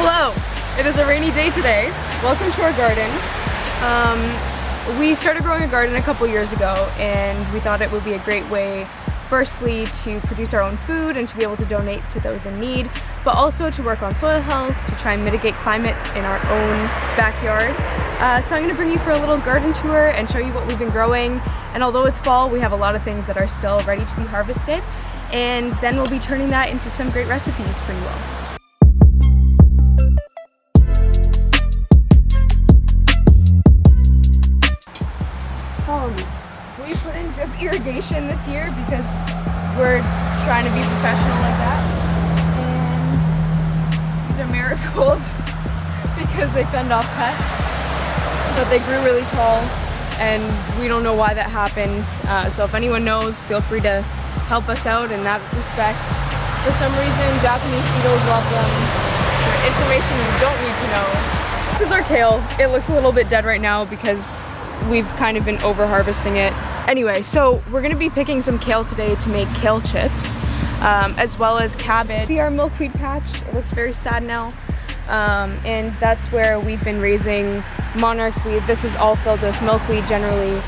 Hello! It is a rainy day today. Welcome to our garden. We started growing a garden a couple years ago and we thought it would be a great way, firstly, to produce our own food and to be able to donate to those in need, but also to work on soil health, to try and mitigate climate in our own backyard. So I'm going to bring you for a little garden tour and show you what we've been growing. And although it's fall, we have a lot of things that are still ready to be harvested. And then we'll be turning that into some great recipes for you all. We put in drip irrigation this year because we're trying to be professional like that. And these are marigolds because they fend off pests, but they grew really tall and we don't know why that happened. So if anyone knows, feel free to help us out in that respect. For some reason, Japanese beetles love them. For information you don't need to know. This is our kale. It looks a little bit dead right now because we've kind of been over harvesting it. Anyway, so we're gonna be picking some kale today to make kale chips, as well as cabbage. Our milkweed patch, it looks very sad now. And that's where we've been raising monarchs. This is all filled with milkweed generally,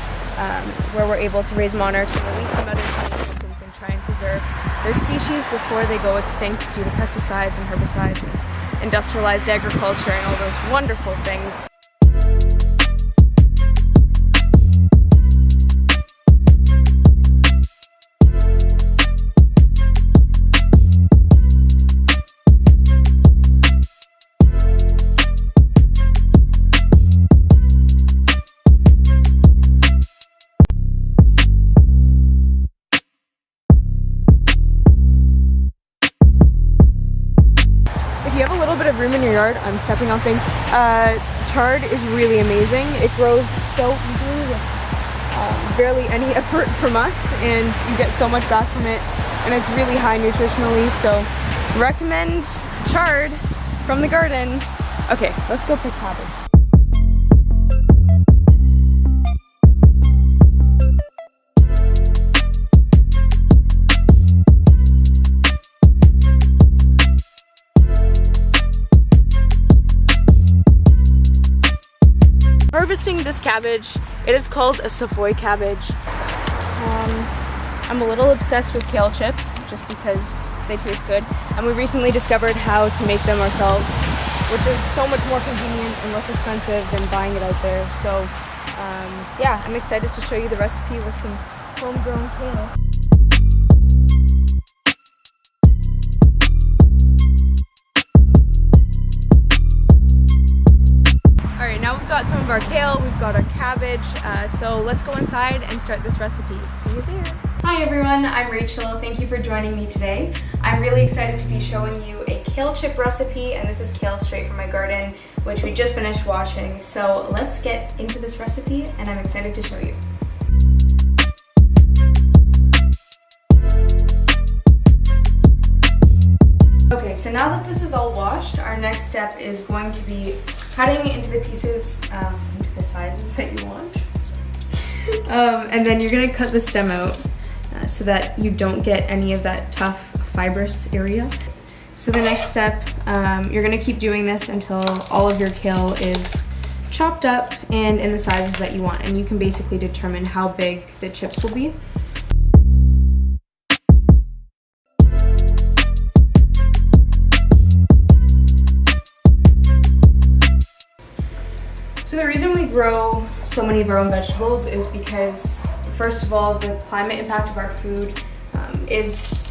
where we're able to raise monarchs and release them out into nature so we can try and preserve their species before they go extinct due to pesticides and herbicides and industrialized agriculture and all those wonderful things. If you have a little bit of room in your yard, I'm stepping on things, chard is really amazing. It grows so easily with barely any effort from us, and you get so much back from it, and it's really high nutritionally, so recommend chard from the garden. Okay, let's go pick cabbage. Harvesting this cabbage, it is called a Savoy cabbage. I'm a little obsessed with kale chips just because they taste good, and we recently discovered how to make them ourselves, which is so much more convenient and less expensive than buying it out there. So yeah, I'm excited to show you the recipe with some homegrown kale. Alright, now we've got some of our kale, we've got our cabbage, so let's go inside and start this recipe. See you there. Hi everyone, I'm Rachel. Thank you for joining me today. I'm really excited to be showing you a kale chip recipe, and this is kale straight from my garden, which we just finished washing. So let's get into this recipe, and I'm excited to show you. Okay, so now that this is all washed, our next step is going to be cutting it into the pieces, into the sizes that you want. And then you're gonna cut the stem out so that you don't get any of that tough fibrous area. So the next step, you're gonna keep doing this until all of your kale is chopped up and in the sizes that you want. And you can basically determine how big the chips will be. So the reason we grow so many of our own vegetables is because, first of all, the climate impact of our food is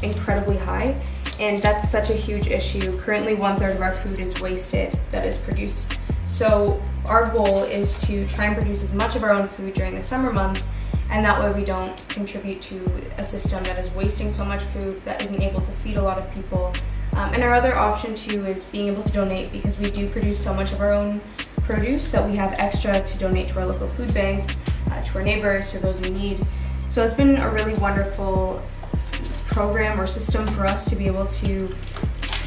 incredibly high, and that's such a huge issue. Currently, 1/3 of our food is wasted that is produced. So our goal is to try and produce as much of our own food during the summer months, and that way we don't contribute to a system that is wasting so much food that isn't able to feed a lot of people. And our other option too is being able to donate, because we do produce so much of our own produce that we have extra to donate to our local food banks, to our neighbors, to those in need. So it's been a really wonderful program or system for us to be able to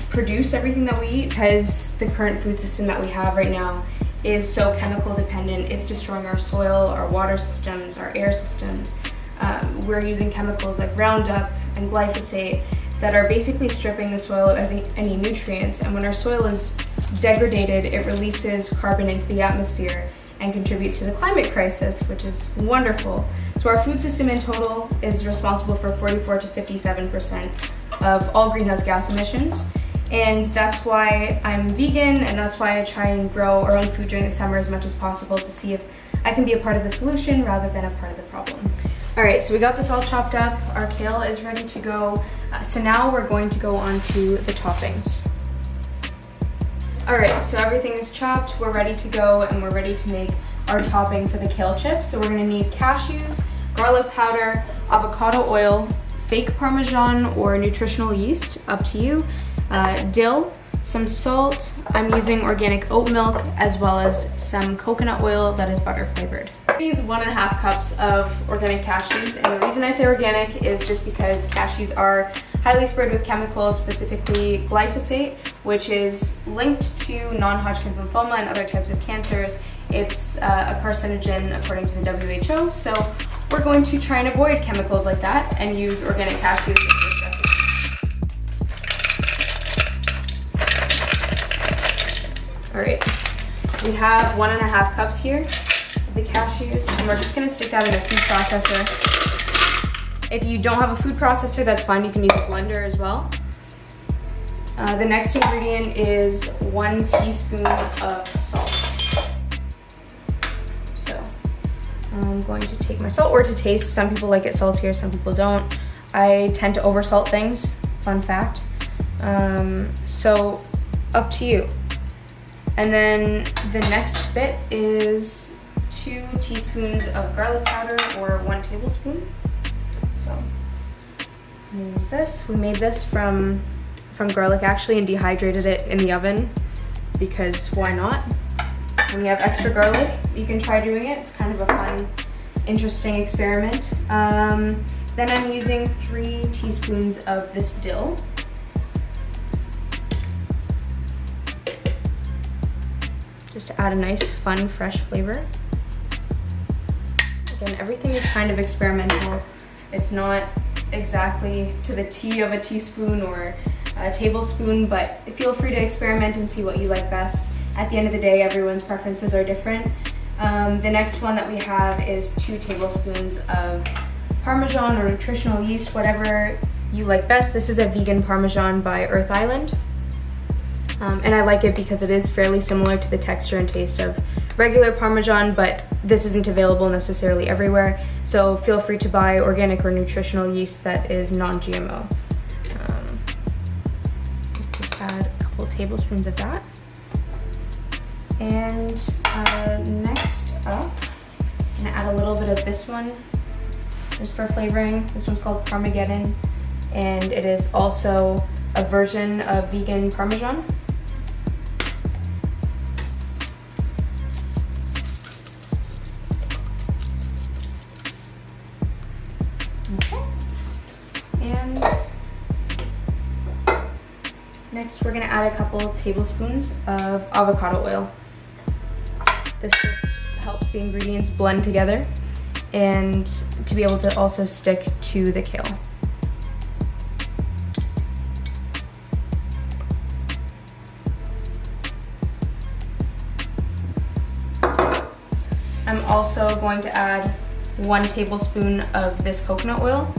produce everything that we eat, because the current food system that we have right now is so chemical dependent. It's destroying our soil, our water systems, our air systems. We're using chemicals like Roundup and glyphosate, that are basically stripping the soil of any nutrients. And when our soil is degraded, it releases carbon into the atmosphere and contributes to the climate crisis, which is wonderful. So our food system in total is responsible for 44 to 57% of all greenhouse gas emissions. And that's why I'm vegan, and that's why I try and grow our own food during the summer as much as possible to see if I can be a part of the solution rather than a part of the problem. All right, so we got this all chopped up. Our kale is ready to go. So now we're going to go on to the toppings. All right, so everything is chopped, we're ready to go, and we're ready to make our topping for the kale chips. So we're gonna need cashews, garlic powder, avocado oil, fake Parmesan or nutritional yeast, up to you, dill, some salt. I'm using organic oat milk, as well as some coconut oil that is butter flavored. I use 1.5 cups of organic cashews, and the reason I say organic is just because cashews are highly sprayed with chemicals, specifically glyphosate, which is linked to non-Hodgkin's lymphoma and other types of cancers. It's a carcinogen according to the WHO, so we're going to try and avoid chemicals like that and use organic cashews in this recipe. All right, we have 1.5 cups here of the cashews, and we're just gonna stick that in a food processor. If you don't have a food processor, that's fine, you can use a blender as well. The next ingredient is 1 teaspoon of salt. So I'm going to take my salt, or to taste. Some people like it saltier, some people don't. I tend to oversalt things, fun fact. So up to you. And then the next bit is 2 teaspoons of garlic powder, or 1 tablespoon. So I'm gonna use this. We made this from garlic actually, and dehydrated it in the oven because why not? When you have extra garlic, you can try doing it. It's kind of a fun, interesting experiment. Then I'm using 3 teaspoons of this dill. Just to add a nice, fun, fresh flavor. Again, everything is kind of experimental. It's not exactly to the T of a teaspoon or a tablespoon, but feel free to experiment and see what you like best. At the end of the day, everyone's preferences are different. The next one that we have is 2 tablespoons of Parmesan or nutritional yeast, whatever you like best. This is a vegan Parmesan by Earth Island. And I like it because it is fairly similar to the texture and taste of regular Parmesan, but this isn't available necessarily everywhere. So feel free to buy organic or nutritional yeast that is non-GMO. Just add a couple of tablespoons of that. And next up, I'm gonna add a little bit of this one, just for flavoring. This one's called Parmageddon, and it is also a version of vegan Parmesan. Okay. And next we're gonna add a couple tablespoons of avocado oil. This just helps the ingredients blend together and to be able to also stick to the kale. I'm also going to add 1 tablespoon of this coconut oil.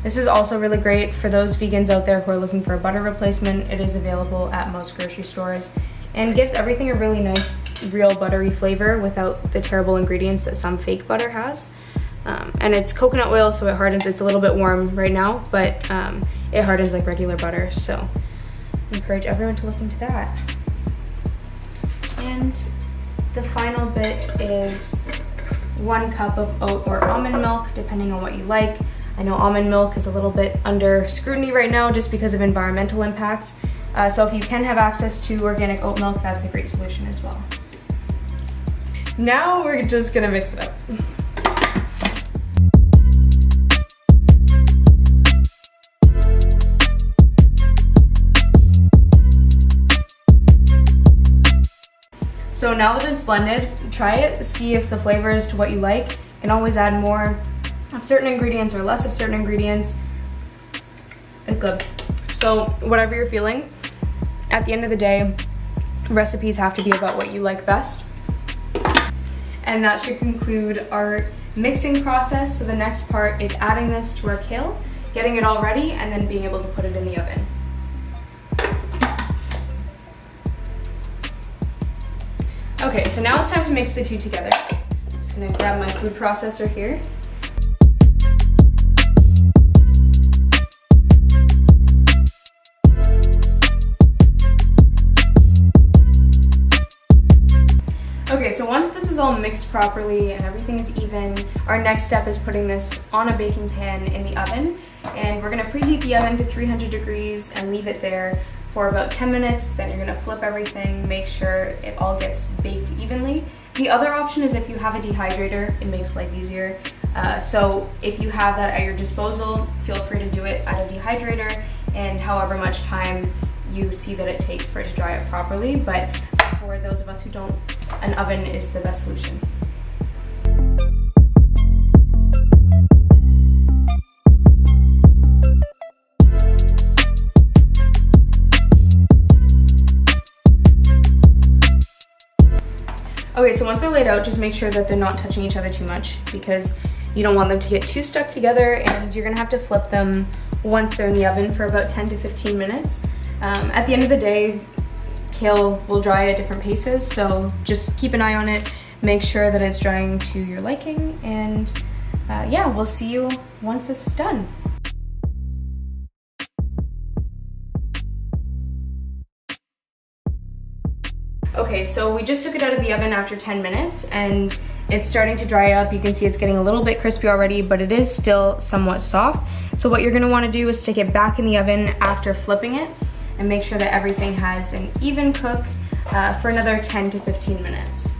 This is also really great for those vegans out there who are looking for a butter replacement. It is available at most grocery stores and gives everything a really nice, real buttery flavor without the terrible ingredients that some fake butter has. And it's coconut oil, so it hardens. It's a little bit warm right now, but it hardens like regular butter. So I encourage everyone to look into that. And the final bit is 1 cup of oat or almond milk, depending on what you like. I know almond milk is a little bit under scrutiny right now just because of environmental impacts. So if you can have access to organic oat milk, that's a great solution as well. Now we're just gonna mix it up. So now that it's blended, try it, see if the flavor is to what you like. You can always add more of certain ingredients or less of certain ingredients. It's good. So whatever you're feeling, at the end of the day, recipes have to be about what you like best. And that should conclude our mixing process. So the next part is adding this to our kale, getting it all ready, and then being able to put it in the oven. Okay, so now it's time to mix the two together. I'm just gonna grab my food processor here. Okay, so once this is all mixed properly and everything is even, our next step is putting this on a baking pan in the oven. And we're gonna preheat the oven to 300 degrees and leave it there for about 10 minutes. Then you're gonna flip everything, make sure it all gets baked evenly. The other option is if you have a dehydrator, it makes life easier. So if you have that at your disposal, feel free to do it at a dehydrator and however much time you see that it takes for it to dry up properly. But for those of us who don't, an oven is the best solution. Okay, so once they're laid out, just make sure that they're not touching each other too much because you don't want them to get too stuck together, and you're gonna have to flip them once they're in the oven for about 10 to 15 minutes. At the end of the day, kale will dry at different paces, so just keep an eye on it, make sure that it's drying to your liking, and yeah, we'll see you once this is done. Okay, so we just took it out of the oven after 10 minutes and it's starting to dry up. You can see it's getting a little bit crispy already, but it is still somewhat soft. So what you're gonna wanna do is stick it back in the oven after flipping it and make sure that everything has an even cook for another 10 to 15 minutes.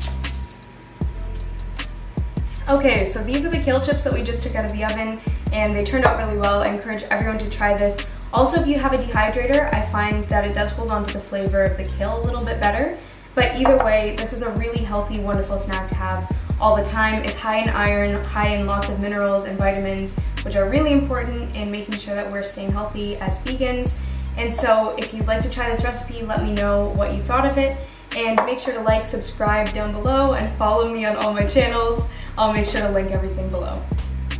Okay, so these are the kale chips that we just took out of the oven and they turned out really well. I encourage everyone to try this. Also, if you have a dehydrator, I find that it does hold on to the flavor of the kale a little bit better. But either way, this is a really healthy, wonderful snack to have all the time. It's high in iron, high in lots of minerals and vitamins, which are really important in making sure that we're staying healthy as vegans. And so if you'd like to try this recipe, let me know what you thought of it. And make sure to like, subscribe down below, and follow me on all my channels. I'll make sure to link everything below.